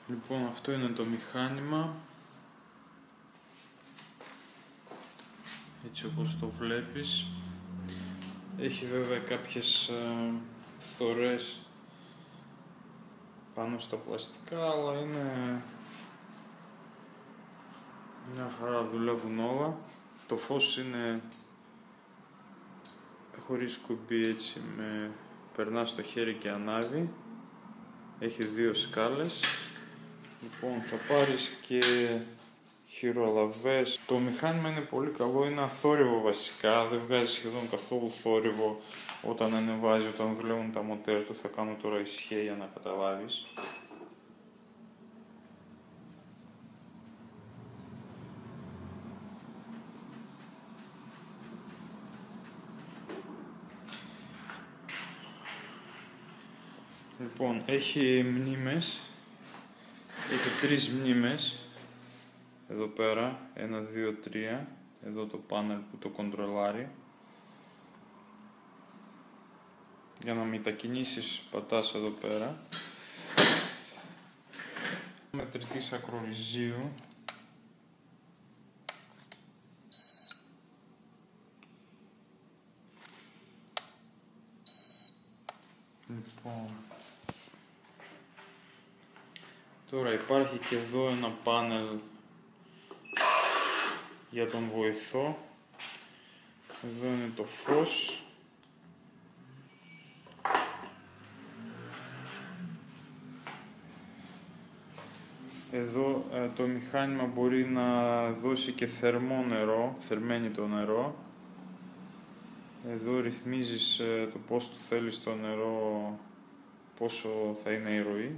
Λοιπόν, αυτό είναι το μηχάνημα, έτσι όπως το βλέπεις. Έχει βέβαια κάποιες φθορές πάνω στα πλαστικά, αλλά είναι μια χαρά, δουλεύουν όλα. Το φως είναι χωρίς κουμπί, έτσι, περνά στο χέρι και ανάβει. Έχει δύο σκάλες. Λοιπόν, θα πάρεις και χειρολαβές. Το μηχάνημα είναι πολύ καλό, είναι αθόρυβο βασικά, δεν βγάζει σχεδόν καθόλου θόρυβο όταν ανεβάζει, όταν δουλεύουν τα μοτέρ του. Θα κάνω τώρα ισχύει για να καταλάβεις. Λοιπόν, έχει μνήμες, έχει 3 μνήμες, εδώ πέρα, 1, 2, 3, εδώ το πάνελ που το κοντρολάρει. Για να μετακινήσεις πατάς εδώ πέρα. Μετρητής ακρορυζίου. Λοιπόν, τώρα υπάρχει και εδώ ένα πάνελ για τον βοηθό. Εδώ είναι το φως. Εδώ το μηχάνημα μπορεί να δώσει και θερμό νερό, θερμαίνει το νερό. Εδώ ρυθμίζεις το πώς του θέλεις το νερό, πόσο θα είναι η ροή.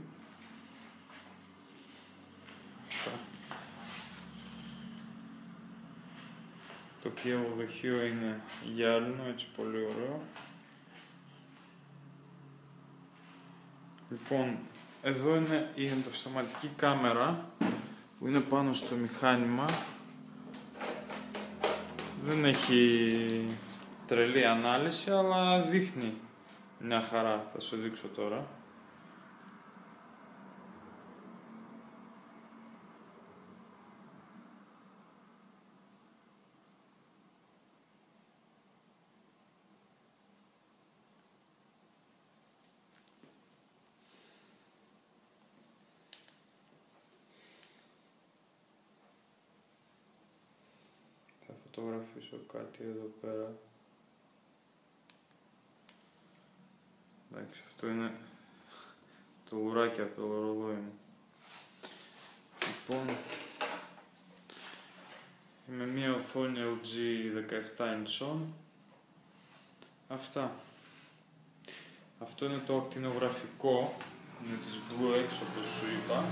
Το κυριοδοχείο είναι γυάλινο, έτσι πολύ ωραίο. Λοιπόν, εδώ είναι η εντοσταματική κάμερα που είναι πάνω στο μηχάνημα. Δεν έχει τρελή ανάλυση, αλλά δείχνει μια χαρά, θα σου δείξω τώρα. Θα φωτογραφίσω κάτι εδώ πέρα. Εντάξει, αυτό είναι το ουράκι από το ρολόι μου. Λοιπόν, με μια οθόνη LG 17 inch. Αυτά. Αυτό είναι το ακτινογραφικό, είναι της BlueX όπως σου είπα.